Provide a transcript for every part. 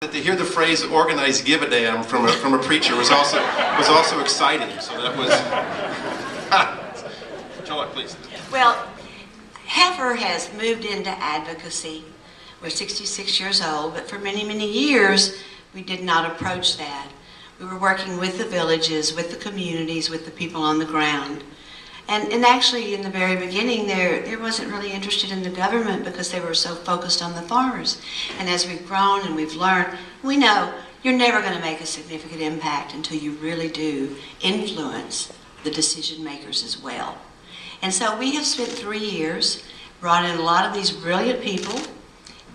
that to hear the phrase "organized give-a-damn" from a preacher was also exciting. So that was. Joy, please. Well, Heifer has moved into advocacy. We're 66 years old, but for many, many years, we did not approach that. We were working with the villages, with the communities, with the people on the ground. And actually, in the very beginning, there wasn't really interested in the government because they were so focused on the farmers. And as we've grown and we've learned, we know you're never going to make a significant impact until you really do influence the decision makers as well. And so we have spent 3 years, brought in a lot of these brilliant people,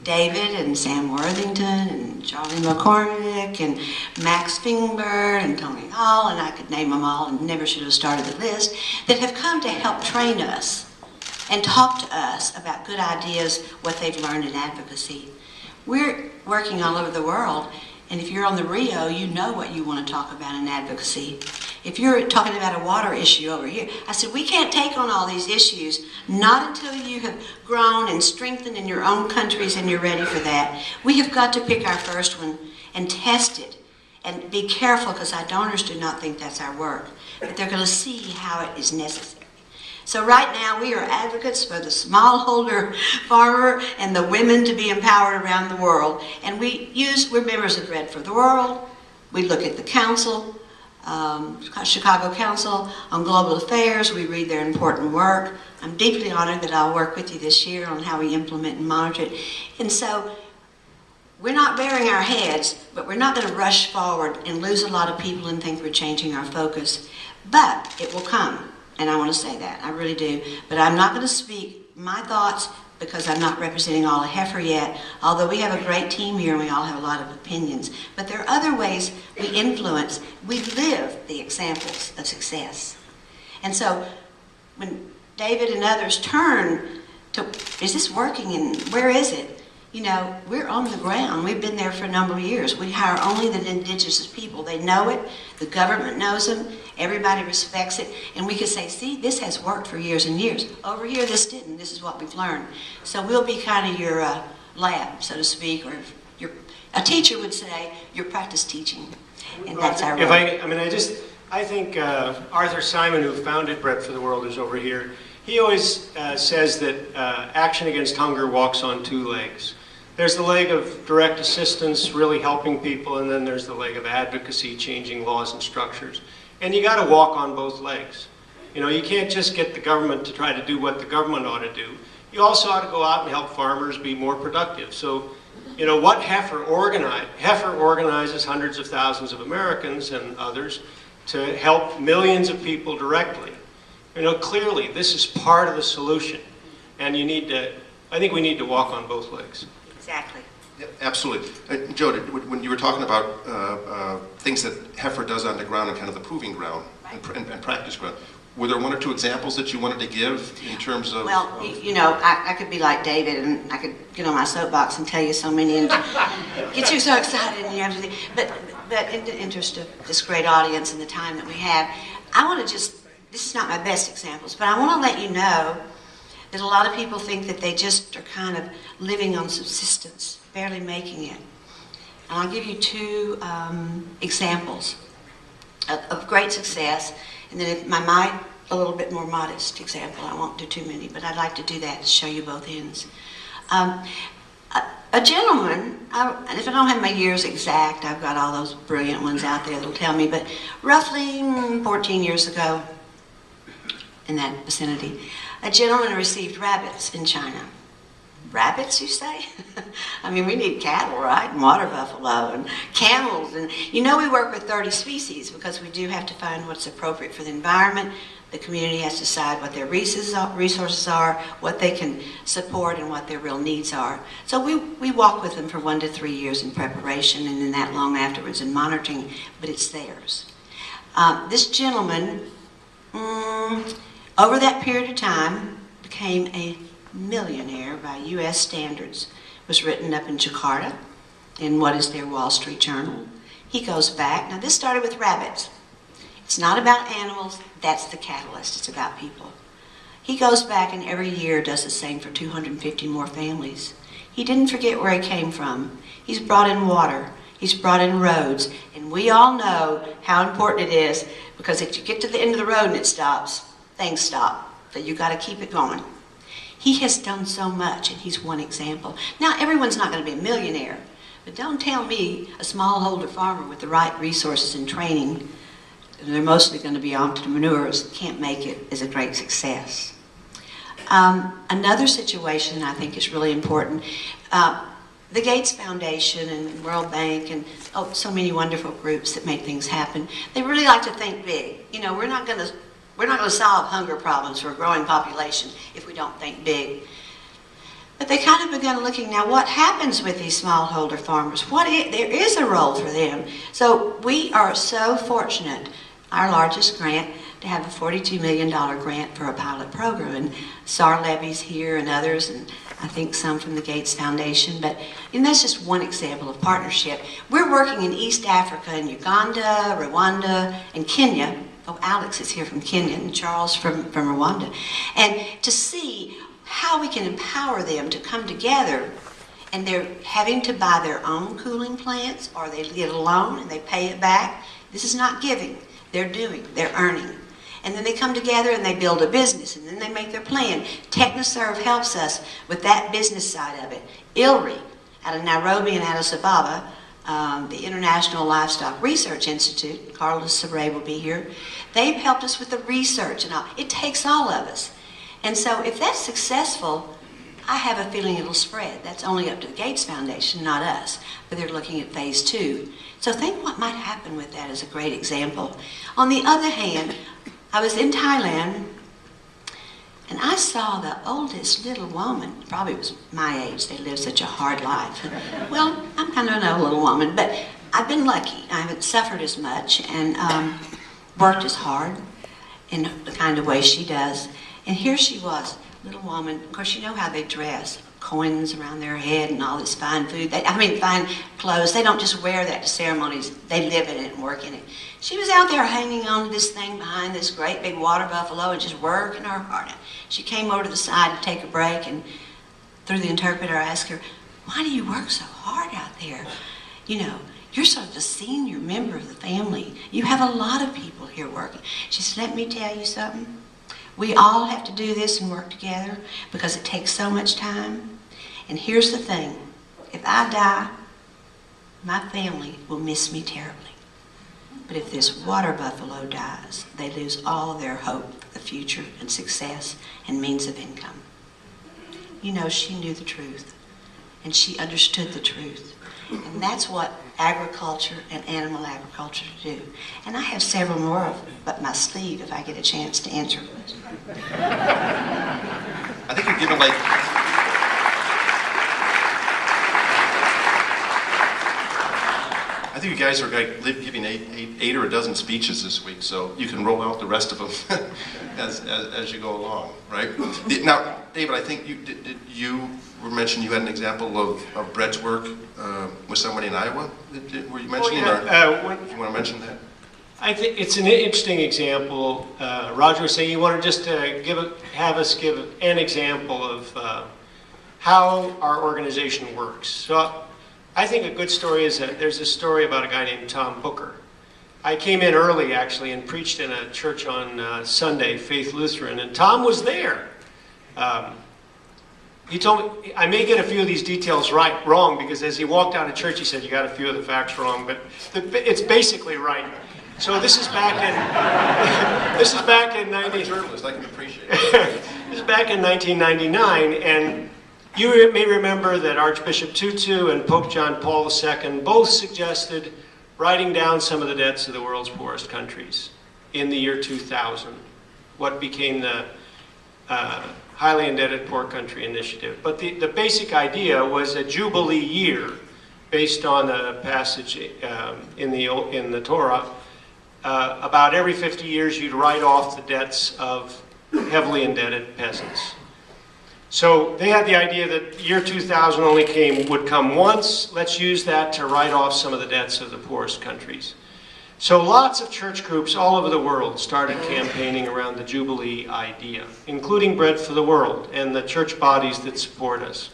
David and Sam Worthington and Charlie McCormick and Max Fingbird and Tony Hall, and I could name them all and never should have started the list, that have come to help train us and talk to us about good ideas, what they've learned in advocacy. We're working all over the world, and if you're on the Rio, you know what you want to talk about in advocacy. If you're talking about a water issue over here, I said, we can't take on all these issues, not until you have grown and strengthened in your own countries and you're ready for that. We have got to pick our first one and test it. And be careful, because our donors do not think that's our work. But they're going to see how it is necessary. So right now, we are advocates for the smallholder farmer and the women to be empowered around the world. And we're members of Bread for the World. We look at the council. Chicago Council on Global Affairs. We read their important work. I'm deeply honored that I'll work with you this year on how we implement and monitor it. And so we're not burying our heads, but we're not going to rush forward and lose a lot of people and think we're changing our focus. But it will come, and I want to say that. I really do. But I'm not going to speak my thoughts because I'm not representing all of Heifer yet, although we have a great team here and we all have a lot of opinions. But there are other ways we influence, we live the examples of success. And so when David and others turn to, is this working and where is it? You know, we're on the ground. We've been there for a number of years. We hire only the indigenous people. They know it. The government knows them. Everybody respects it. And we can say, see, this has worked for years and years. Over here, this didn't. This is what we've learned. So we'll be kind of your lab, so to speak, or a teacher would say, your practice teaching. And that's our role. I think Arthur Simon, who founded Bread for the World, is over here. He always says that action against hunger walks on 2 legs. There's the leg of direct assistance, really helping people, and then there's the leg of advocacy, changing laws and structures. And you got to walk on both legs. You know, you can't just get the government to try to do what the government ought to do. You also ought to go out and help farmers be more productive. So, you know, what Heifer organizes hundreds of thousands of Americans and others to help millions of people directly. You know, clearly, this is part of the solution. And I think we need to walk on both legs. Exactly. Yeah, absolutely. Joe, when you were talking about things that Heifer does on the ground and kind of the proving ground, right, and practice ground, were there 1 or 2 examples that you wanted to give in terms of... Well, you know, I could be like David and I could get on my soapbox and tell you so many and get you so excited and everything. But in the interest of this great audience and the time that we have, I want to just, this is not my best examples, but I want to let you know that a lot of people think that they just are kind of living on subsistence, barely making it. And I'll give you 2 examples of great success, and then if a little bit more modest example. I won't do too many, but I'd like to do that to show you both ends. A gentleman, and if I don't have my years exact, I've got all those brilliant ones out there that'll tell me, but roughly 14 years ago, in that vicinity, a gentleman received rabbits in China. Rabbits, you say? I mean, we need cattle, right? And water buffalo and camels. And you know we work with 30 species because we do have to find what's appropriate for the environment. The community has to decide what their resources are, what they can support, and what their real needs are. So we walk with them for 1 to 3 years in preparation and then that long afterwards in monitoring, but it's theirs. This gentleman, over that period of time, became a millionaire by U.S. standards. Was written up in Jakarta in what is their Wall Street Journal. He goes back. Now this started with rabbits. It's not about animals, that's the catalyst, it's about people. He goes back and every year does the same for 250 more families. He didn't forget where he came from. He's brought in water. He's brought in roads, and we all know how important it is, because if you get to the end of the road and it stops, things stop. So you got to keep it going. He has done so much, and he's one example. Now, everyone's not going to be a millionaire, but don't tell me a smallholder farmer with the right resources and training, and they're mostly going to be entrepreneurs, can't make it as a great success. Another situation I think is really important, the Gates Foundation and World Bank and so many wonderful groups that make things happen, they really like to think big. You know, we're not going to solve hunger problems for a growing population if we don't think big. But they kind of began looking, now what happens with these smallholder farmers? There is a role for them. So we are so fortunate, our largest grant, to have a $42 million grant for a pilot program. And SAR Levy's here and others, and I think some from the Gates Foundation. But that's just one example of partnership. We're working in East Africa, in Uganda, Rwanda, and Kenya. Oh, Alex is here from Kenya, and Charles from Rwanda. And to see how we can empower them to come together, and they're having to buy their own cooling plants, or they get a loan and they pay it back. This is not giving. They're doing. They're earning. And then they come together and they build a business, and then they make their plan. TechnoServe helps us with that business side of it. ILRI, out of Nairobi and Addis Ababa, the International Livestock Research Institute, Carlos Sabre will be here, they've helped us with the research and all. It takes all of us. And so if that's successful, I have a feeling it'll spread. That's only up to the Gates Foundation, not us. But they're looking at phase 2. So think what might happen with that as a great example. On the other hand, I was in Thailand, and I saw the oldest little woman, probably was my age, they live such a hard life. Well, I'm kind of an old little woman, but I've been lucky. I haven't suffered as much and worked as hard in the kind of way she does. And here she was, little woman. Of course, you know how they dress. Coins around their head and all this fine food. Fine clothes. They don't just wear that to ceremonies. They live in it and work in it. She was out there hanging on to this thing behind this great big water buffalo and just working her heart out. She came over to the side to take a break, and through the interpreter I asked her, why do you work so hard out there? You know, you're sort of the senior member of the family. You have a lot of people here working. She said, let me tell you something. We all have to do this and work together because it takes so much time. And here's the thing. If I die, my family will miss me terribly. But if this water buffalo dies, they lose all their hope for the future and success and means of income. You know, she knew the truth, and she understood the truth. And that's what agriculture and animal agriculture do. And I have several more up my sleeve if I get a chance to answer questions. I think you're given I think you guys are giving eight or a dozen speeches this week, so you can roll out the rest of them as you go along, right? Now, David, I think you were mentioning you had an example of Brett's work with somebody in Iowa. Were you mentioning? Or you want to mention that? I think it's an interesting example. Roger was saying you want to just have us give an example of how our organization works. So I think a good story is that there's a story about a guy named Tom Booker. I came in early actually and preached in a church on Sunday, Faith Lutheran, and Tom was there. He told me, I may get a few of these details wrong, because as he walked out of church he said, you got a few of the facts wrong, but it's basically right. So this is back in, this is back in 1999, and you may remember that Archbishop Tutu and Pope John Paul II both suggested writing down some of the debts of the world's poorest countries in the year 2000, what became the Highly Indebted Poor Country Initiative. But the basic idea was a Jubilee year based on a passage in the Torah. About every 50 years you'd write off the debts of heavily indebted peasants. So they had the idea that year 2000 would come once. Let's use that to write off some of the debts of the poorest countries. So lots of church groups all over the world started campaigning around the Jubilee idea, including Bread for the World and the church bodies that support us.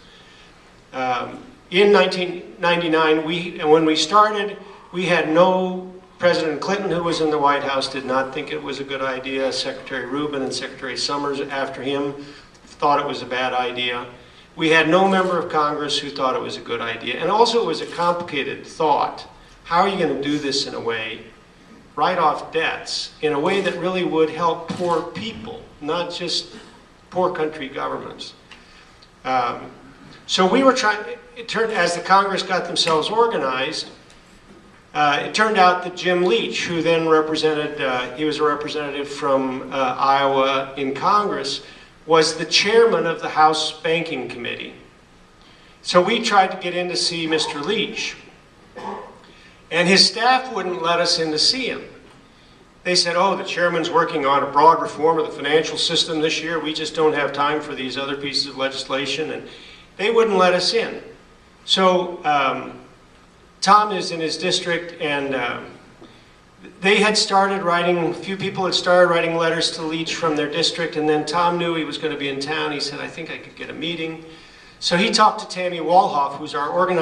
in 1999, and when we started, we had no President Clinton, who was in the White House, did not think it was a good idea. Secretary Rubin and Secretary Summers after him thought it was a bad idea. We had no member of Congress who thought it was a good idea. And also it was a complicated thought. How are you going to do this in a way, write off debts, in a way that really would help poor people, not just poor country governments? So we were trying, as the Congress got themselves organized, it turned out that Jim Leach, who then represented, he was a representative from Iowa in Congress, was the chairman of the House Banking Committee. So we tried to get in to see Mr. Leach. And his staff wouldn't let us in to see him. They said, oh, the chairman's working on a broad reform of the financial system this year. We just don't have time for these other pieces of legislation. And they wouldn't let us in. So Tom is in his district, and they had started writing, a few people had started writing letters to Leach from their district, and then Tom knew he was going to be in town. He said, I think I could get a meeting. So he talked to Tammy Walhoff, who's our organizer.